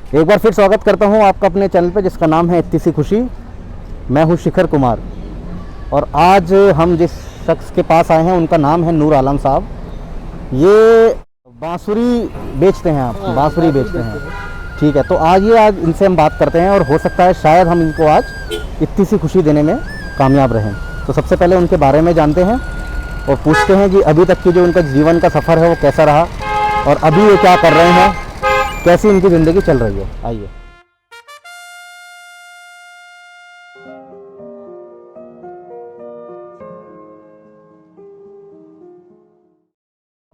एक बार फिर स्वागत करता हूं आपका अपने चैनल पे जिसका नाम है इत्ती सी खुशी। मैं हूं शिखर कुमार और आज हम जिस शख्स के पास आए हैं उनका नाम है नूर आलम साहब। ये बांसुरी बेचते हैं, आप बांसुरी बेचते हैं, ठीक है। तो आज इनसे हम बात करते हैं और हो सकता है शायद हम इनको आज इतनी सी खुशी देने में कामयाब रहें। तो सबसे पहले उनके बारे में जानते हैं और पूछते हैं कि अभी तक की जो उनका जीवन का सफ़र है वो कैसा रहा और अभी ये क्या कर रहे हैं, कैसी इनकी ज़िंदगी चल रही है। आइए।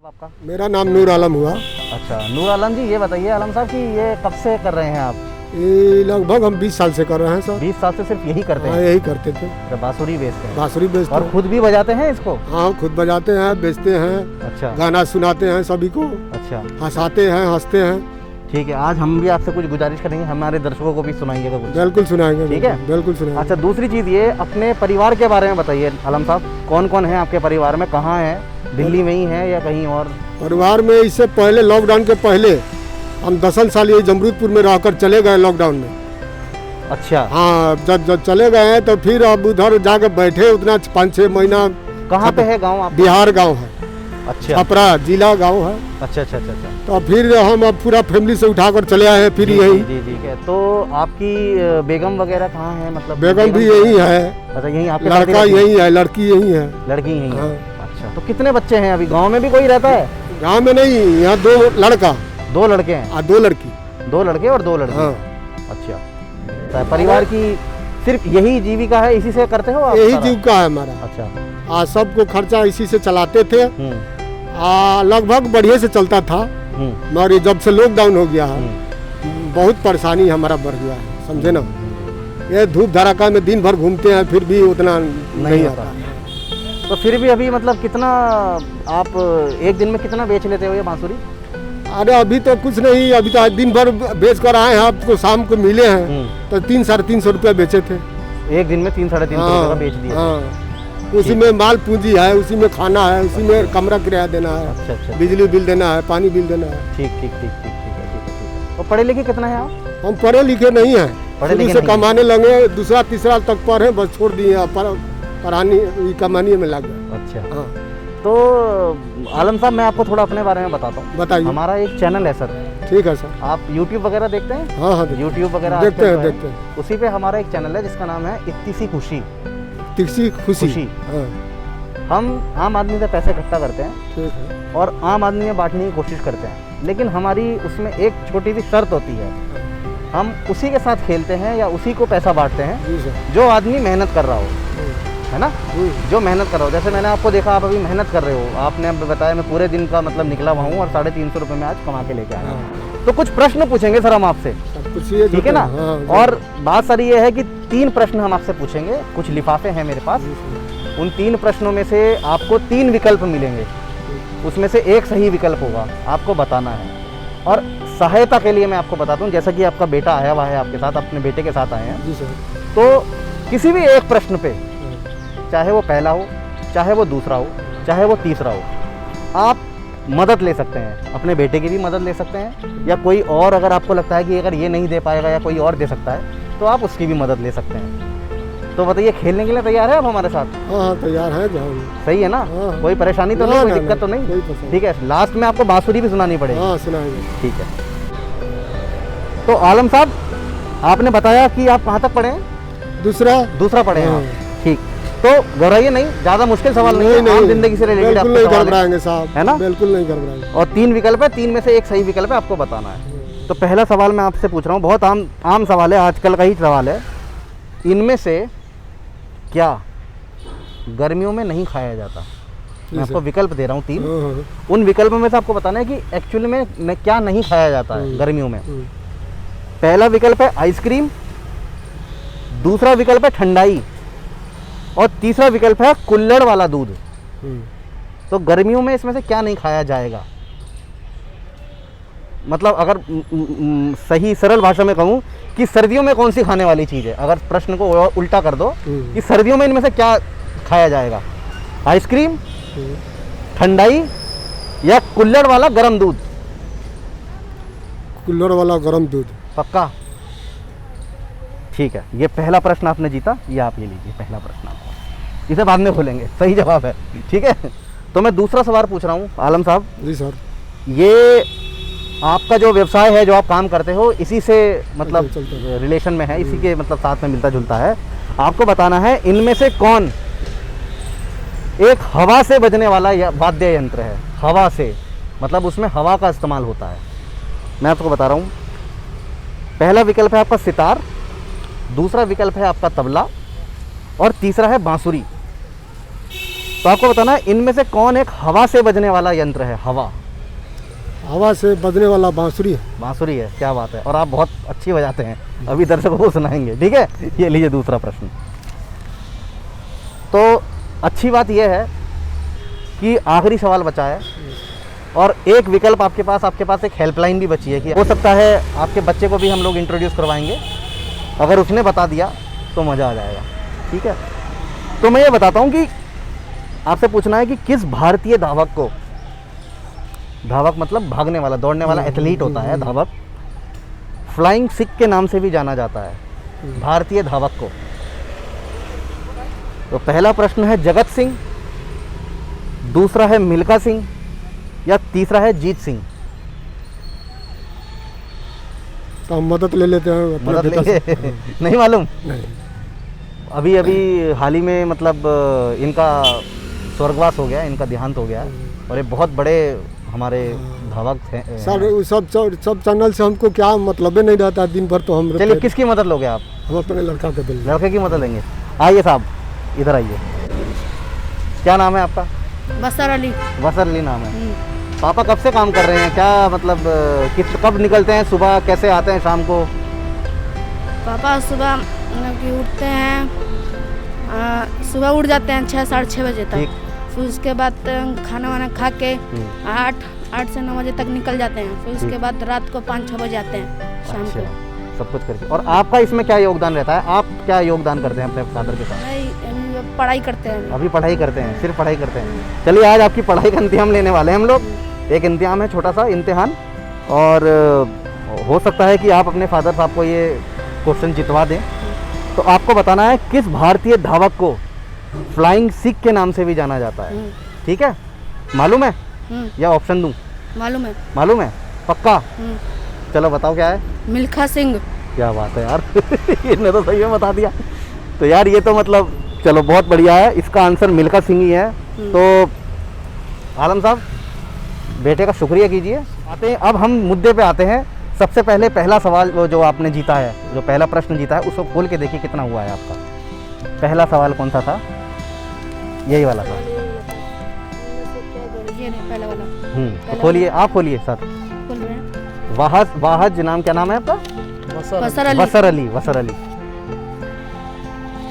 आपका? मेरा नाम नूर आलम हुआ। अच्छा, नूर आलम जी, ये बताइए आलम साहब कि ये कब से कर रहे हैं आप? ये लगभग हम 20 साल से कर रहे हैं सर। 20 साल से सिर्फ यही करते हाँ, हैं? यही करते थे। तो बांसुरी बेचते हैं? बांसुरी बेचते और हैं। खुद भी बजाते हैं इसको? हाँ, खुद बजाते हैं, बेचते हैं। अच्छा, गाना सुनाते हैं सभी को, अच्छा, हंसाते हैं, हंसते हैं। ठीक है। आज हम भी आपसे कुछ गुजारिश करेंगे, हमारे दर्शकों को भी सुनाइएगा कुछ। बिल्कुल सुनाएंगे। ठीक है? बिल्कुल सुनाएंगे। अच्छा, दूसरी चीज़ ये अपने परिवार के बारे में बताइए आलम साहब। कौन कौन है आपके परिवार में, कहाँ है, दिल्ली में ही है या कहीं और? परिवार में इससे पहले, लॉकडाउन के पहले हम 10 साल ये जमरूदपुर में रहकर चले गए लॉकडाउन में। अच्छा, हाँ, जब चले गए हैं तो फिर अब उधर जाकर बैठे उतना 5-6 महीना। कहाँ पे है गाँव आप? बिहार गाँव है। अच्छा, छपरा जिला गाँव है। अच्छा अच्छा अच्छा अच्छा। तो फिर हम अब पूरा फैमिली से उठाकर चले आए हैं फिर जी, यही। जी ठीक है। तो आपकी बेगम वगैरह कहाँ है? मतलब बेगम भी यही है। अच्छा, यहीं आपके साथ ही लड़का रहती है? यही है, लड़की यही है। लड़की यहीं है? हाँ। अच्छा, तो कितने बच्चे हैं अभी? गाँव में भी कोई रहता है? गाँव में नहीं, यहाँ 2 लड़का 2 लड़के हैं? और 2 लड़की। 2 लड़के और 2 लड़की? हाँ। अच्छा, तो परिवार की सिर्फ यही जीविका है, इसी से करते हो आप? यही सारा? जीविका है हमारा। अच्छा, सबको खर्चा इसी से चलाते थे। लगभग बढ़िया से चलता था, मगर जब से लॉकडाउन हो गया है बहुत परेशानी हमारा बढ़ गया है, समझे ना। ये धूप धड़ाका में दिन भर घूमते हैं फिर भी उतना नहीं आता। तो फिर भी अभी मतलब कितना आप एक दिन में कितना बेच लेते हो ये बांसुरी? अरे अभी तो कुछ नहीं, अभी तो आज दिन भर बेच कर आए हैं, आपको शाम को मिले हैं तो 300-350 रुपया बेचे थे। एक दिन में 300-350 रुपये का बेच दिया? हाँ, उसी में माल पूंजी है, उसी में खाना है, उसी में कमरा किराया देना है। अच्छा अच्छा, बिजली बिल देना है, पानी बिल देना है। ठीक ठीक ठीक ठीक ठीक है, ठीक है, ठीक है। और पढ़े लिखे कितना है आप? हम पढ़े लिखे नहीं हैं, पढ़े लिखे से नहीं कमाने लगे, दूसरा तीसरा तक पढ़े, बस छोड़ दिए, पढ़ानी कमानी में लग गए। अच्छा, हाँ। तो आलम साहब मैं आपको थोड़ा अपने बारे में बताता हूँ। बताइए। हमारा एक चैनल है सर। ठीक है सर। आप YouTube वगैरह देखते हैं? हाँ हाँ, YouTube वगैरह देखते हैं, आजकल जो है, देखते हैं। उसी पे हमारा एक चैनल है जिसका नाम है इत्ती सी खुशी। तिक्सी खुशी। खुशी। हाँ, हम आम आदमी से पैसे इकट्ठा करते हैं ठीक है। और आम आदमी में बांटने की कोशिश करते हैं, लेकिन हमारी उसमें एक छोटी सी शर्त होती है। हम उसी के साथ खेलते हैं या उसी को पैसा बांटते हैं जी सर। जो आदमी मेहनत कर रहा हो, है ना। जो मेहनत कर रहा हो, जैसे मैंने आपको देखा आप अभी मेहनत कर रहे हो, आपने अब बताया मैं पूरे दिन का मतलब निकला हुआ हूँ और 350 रुपये में आज कमा के लेके आया हूँ। तो कुछ प्रश्न पूछेंगे सर हम आपसे, ठीक है ना। और बात सारी ये है कि 3 प्रश्न हम आपसे पूछेंगे, कुछ लिफाफे हैं मेरे पास। उन 3 प्रश्नों में से आपको 3 विकल्प मिलेंगे, उसमें से एक सही विकल्प होगा, आपको बताना है। और सहायता के लिए मैं आपको बताता हूँ, जैसा कि आपका बेटा आया हुआ है आपके साथ, अपने बेटे के साथ आए हैं जी सर। तो किसी भी एक प्रश्न पे, चाहे वो पहला हो, चाहे वो दूसरा हो, चाहे वो तीसरा हो, आप मदद ले सकते हैं। अपने बेटे की भी मदद ले सकते हैं या कोई और अगर आपको लगता है कि अगर ये नहीं दे पाएगा या कोई और दे सकता है तो आप उसकी भी मदद ले सकते हैं। तो बताइए, खेलने के लिए तैयार है आप हमारे साथ? हाँ, तैयार है, जाओ। सही है ना? हाँ। कोई परेशानी तो नहीं, कोई दिक्कत तो नहीं? ठीक है, लास्ट में आपको बांसुरी भी सुनानी पड़ेगी। हाँ, सुनाएंगे। ठीक है। तो आलम साहब, आपने बताया कि आप कहाँ तक पढ़े हैं? दूसरा पढ़े हैं आप। ठीक, तो घबराइए नहीं, ज़्यादा मुश्किल सवाल नहीं है, आम जिंदगी से रिलेटेड बिल्कुल नहीं घबराएंगे साहब, है ना? बिल्कुल नहीं घबराएंगे। और 3 विकल्प है, 3 में से एक सही विकल्प है, आपको बताना है। तो पहला सवाल मैं आपसे पूछ रहा हूँ, बहुत आम सवाल है, आजकल का ही सवाल है। इनमें से क्या गर्मियों में नहीं खाया जाता? मैं आपको विकल्प दे रहा हूँ 3। उन विकल्पों में से आपको बताना है कि एक्चुअली में क्या नहीं खाया जाता है गर्मियों में। पहला विकल्प है आइसक्रीम, दूसरा विकल्प है ठंडाई और तीसरा विकल्प है कुल्हड़ वाला दूध। तो गर्मियों में इसमें से क्या नहीं खाया जाएगा? मतलब अगर सही सरल भाषा में कहूँ कि सर्दियों में कौन सी खाने वाली चीज़ है, अगर प्रश्न को उल्टा कर दो कि सर्दियों में इनमें से क्या खाया जाएगा, आइसक्रीम, ठंडाई या कुल्हड़ वाला गर्म दूध? कुल्हड़ वाला गर्म दूध। पक्का? ठीक है, ये पहला प्रश्न आपने जीता, ये आप ले लीजिए पहला प्रश्न आपका, इसे बाद में खोलेंगे, सही जवाब है। ठीक है, तो मैं दूसरा सवाल पूछ रहा हूँ आलम साहब। जी सर। ये आपका जो व्यवसाय है, जो आप काम करते हो, इसी से मतलब चलता है। रिलेशन में है, इसी के मतलब साथ में मिलता जुलता है। आपको बताना है इनमें से कौन एक हवा से बजने वाला वाद्य यंत्र है। हवा से मतलब उसमें हवा का इस्तेमाल होता है। मैं आपको बता रहा हूँ, पहला विकल्प है आपका सितार, दूसरा विकल्प है आपका तबला, और तीसरा है बांसुरी। तो आपको बताना है इनमें से कौन एक हवा से बजने वाला यंत्र है। हवा से बजने वाला बांसुरी है। बांसुरी है, क्या बात है, और आप बहुत अच्छी बजाते हैं, अभी दर्शकों को सुनाएंगे। ठीक है, ये लीजिए दूसरा प्रश्न। तो अच्छी बात यह है कि आखिरी सवाल बचा है और एक विकल्प आपके पास एक हेल्पलाइन भी बची है कि हो सकता है आपके बच्चे को भी हम लोग इंट्रोड्यूस करवाएंगे, अगर उसने बता दिया तो मज़ा आ जाएगा। ठीक है, तो मैं ये बताता हूँ कि आपसे पूछना है कि किस भारतीय धावक को, धावक मतलब भागने वाला, दौड़ने वाला एथलीट होता है धावक, फ्लाइंग सिख के नाम से भी जाना जाता है भारतीय धावक को। तो पहला प्रश्न है जगत सिंह, दूसरा है मिल्खा सिंह, या तीसरा है जीत सिंह। तो हम मदद ले लेते हैं अपने मदद पिता लेंगे? से। नहीं मालूम? नहीं। अभी हाल ही में मतलब इनका स्वर्गवास हो गया, इनका देहांत हो गया, और ये बहुत बड़े हमारे धावक थे। सर वो सब चैनल से हमको क्या मतलब नहीं रहता, दिन भर तो हम चलिए, किसकी मदद लोगे आप? हम अपने लड़का के दिल। लड़के की मदद लेंगे। आइए साहब, इधर आइए। क्या नाम है आपका? बसर अली। बसर अली नाम है। पापा कब से काम कर रहे हैं? क्या मतलब कब निकलते हैं? सुबह कैसे आते हैं शाम को? पापा सुबह मतलब कि उठते हैं, सुबह उठ जाते हैं 6 साढ़े 6 बजे ठीक। तक। फिर उसके बाद खाना वाना खा के 8 से 9 बजे तक निकल जाते हैं। फिर उसके बाद रात को 5-6 बजे आते हैं शाम अच्छा, को। सब कुछ करके। और आपका इसमें क्या योगदान रहता है? आप क्या योगदान करते हैं अपने फादर के साथ? नहीं, पढ़ाई करते हैं। अभी पढ़ाई करते हैं, सिर्फ पढ़ाई करते हैं। चलिए, आज आपकी पढ़ाई का इम्तिहान लेने वाले हैं हम लोग। एक इम्तिहान है, छोटा सा इम्तिहान, और हो सकता है कि आप अपने फादर साहब को ये क्वेश्चन जितवा दें। तो आपको बताना है किस भारतीय धावक को फ्लाइंग सिख के नाम से भी जाना जाता है। ठीक है, मालूम है या ऑप्शन दूं? मालूम है। मालूम है? पक्का? चलो बताओ क्या है। मिल्खा सिंह। क्या बात है यार इसने तो सही में बता दिया। तो यार ये तो मतलब चलो बहुत बढ़िया है, इसका आंसर मिल्खा सिंह ही है। तो आलम साहब, बेटे का शुक्रिया कीजिए। आते हैं अब हम मुद्दे पे आते हैं। सबसे पहले पहला सवाल वो जो आपने जीता है, जो पहला प्रश्न जीता है, उसको खोल के देखिए कितना हुआ है आपका। पहला सवाल कौन सा था? यही वाला था। ये नहीं, पहला वाला। तो खोलिए, आप खोलिए सर। खोल रहे हैं। वाहज नाम, क्या नाम है आपका? बसर अली। बसर अली।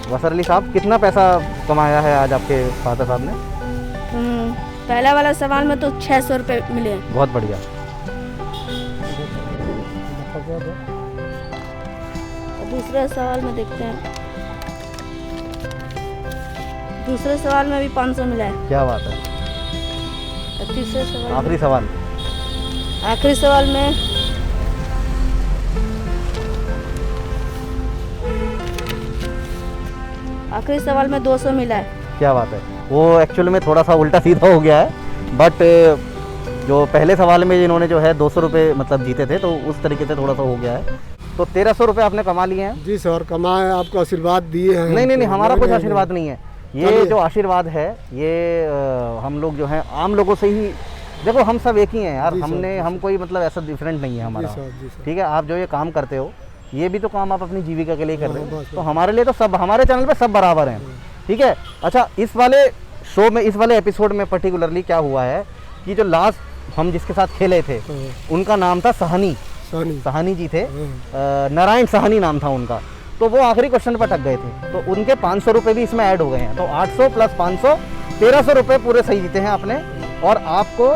बसर अली साहब, कितना पैसा कमाया है आज आपके फादर साहब ने? पहला वाला सवाल में तो 600 रुपये मिले हैं। बहुत बढ़िया। दूसरे सवाल में देखते हैं। दूसरे सवाल में भी 500 मिला है। क्या बात है। तीसरे सवाल, आखिरी सवाल। आखिरी सवाल में आखिरी सवाल में 200 मिला है। क्या बात है। वो एक्चुअल में थोड़ा सा उल्टा सीधा हो गया है, बट जो पहले सवाल में इन्होंने जो है 200 रुपये मतलब जीते थे, तो उस तरीके से थोड़ा सा हो गया है। तो 1300 रुपये आपने कमा लिए हैं। जी सर, कमाए, आपको आशीर्वाद दिए हैं। नहीं, हमारा कुछ आशीर्वाद नहीं है। ये जो आशीर्वाद है ये हम लोग जो हैं आम लोगों से ही, देखो हम सब एक ही हैं यार, हम कोई मतलब ऐसा डिफरेंट नहीं है हमारा। ठीक है, आप जो ये काम करते हो, ये भी तो काम आप अपनी जीविका के लिए कर रहे हो, तो हमारे लिए तो सब, हमारे चैनल पे सब बराबर हैं। ठीक है। अच्छा, इस वाले शो में, इस वाले एपिसोड में पर्टिकुलरली क्या हुआ है कि जो लास्ट हम जिसके साथ खेले थे, उनका नाम था सहानी जी थे, नारायण सहानी नाम था उनका। तो वो आखिरी क्वेश्चन पर अटक गए थे, तो उनके 500 रुपये भी इसमें ऐड हो गए हैं। तो 800 प्लस 500, 1300 रुपये पूरे सही जीते हैं आपने। और आपको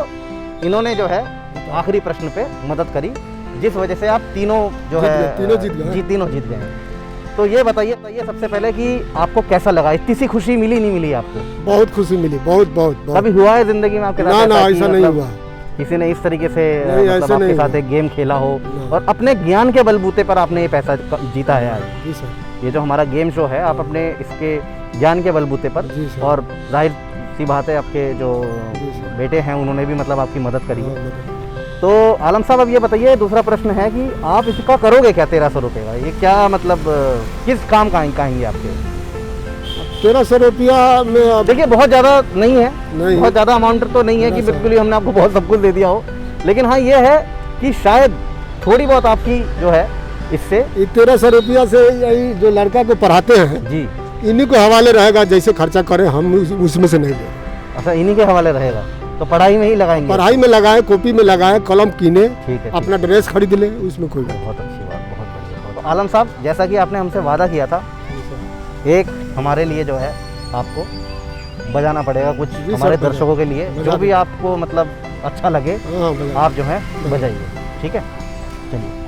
इन्होंने जो है आखिरी प्रश्न पे मदद करी, जिस वजह से आप तीनों जो है तीनों जीत गए। तो ये बताइए सबसे पहले कि आपको कैसा लगा? इतनी सी खुशी मिली नहीं मिली आपको? बहुत खुशी मिली, बहुत। कभी हुआ है जिंदगी में आपके साथ? ना, ऐसा नहीं हुआ। किसी ने इस तरीके से नहीं, मतलब ऐसे आपके नहीं साथ हुआ। एक गेम खेला हो नहीं। और अपने ज्ञान के बलबूते पर आपने ये पैसा जीता है आज। जी सर। ये जो हमारा गेम शो है, आप अपने इसके ज्ञान के बलबूते पर, जी सर। और जाहिर सी बात है आपके जो जी सर। बेटे हैं उन्होंने भी मतलब आपकी मदद करी है। हाँ, तो आलम साहब, अब ये बताइए, दूसरा प्रश्न है कि आप इसका करोगे क्या 1300 रुपये का? ये क्या मतलब किस काम का आएंगे आपके? 1300 रुपया में अब देखिए बहुत ज़्यादा नहीं है, नहीं। बहुत ज़्यादा अमाउंट तो नहीं है कि 1300 बिल्कुल ही हमने आपको बहुत सब कुछ दे दिया हो, लेकिन हाँ ये है कि शायद थोड़ी बहुत आपकी जो है इससे। ये 1300 रुपया से यही जो लड़का को पढ़ाते हैं जी, इन्हीं को हवाले रहेगा, जैसे खर्चा करें हम उसमें से नहीं दें। अच्छा इन्हीं के हवाले रहेगा, तो पढ़ाई में ही लगाएंगे? पढ़ाई में लगाए, कॉपी में लगाए, कलम कीने, ठीक है, अपना ड्रेस खरीद ले, उसमें कोई बात बहुत अच्छी बात, बहुत बढ़िया। तो आलम साहब, जैसा कि आपने हमसे वादा किया था, नहीं। एक हमारे लिए जो है आपको बजाना पड़ेगा कुछ, जी हमारे सर, दर्शकों के लिए, बजा जो भी दो। आपको मतलब अच्छा लगे हाँ भैया। आप जो है बजाइए, ठीक है? चलिए।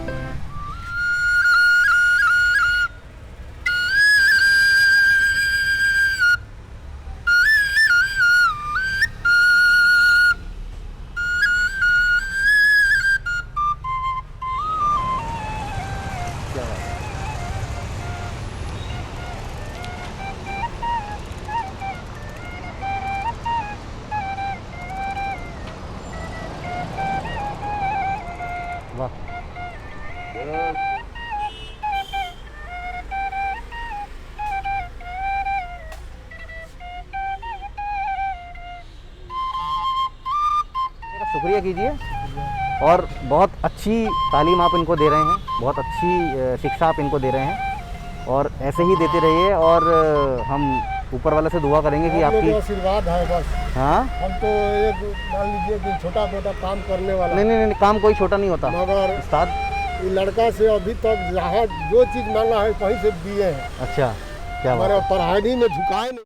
क्या बात है। वाह, मेरा शुक्रिया कीजिए, और बहुत अच्छी तालीम आप इनको दे रहे हैं, बहुत अच्छी शिक्षा आप इनको दे रहे हैं, और ऐसे ही देते रहिए, और हम ऊपर वाले से दुआ करेंगे कि आप लोगों आपकी। का आशीर्वाद है बस। हाँ, हम तो एक मान लीजिए कि छोटा मोटा काम करने वाला, नहीं नहीं नहीं, काम कोई छोटा नहीं होता मगर उस्ताद। ये लड़का से अभी तक जहाँ जो चीज़ मांगा है कहीं से दिए हैं, अच्छा, क्या बात हमारे है। पढ़ाई में झुकाए नहीं।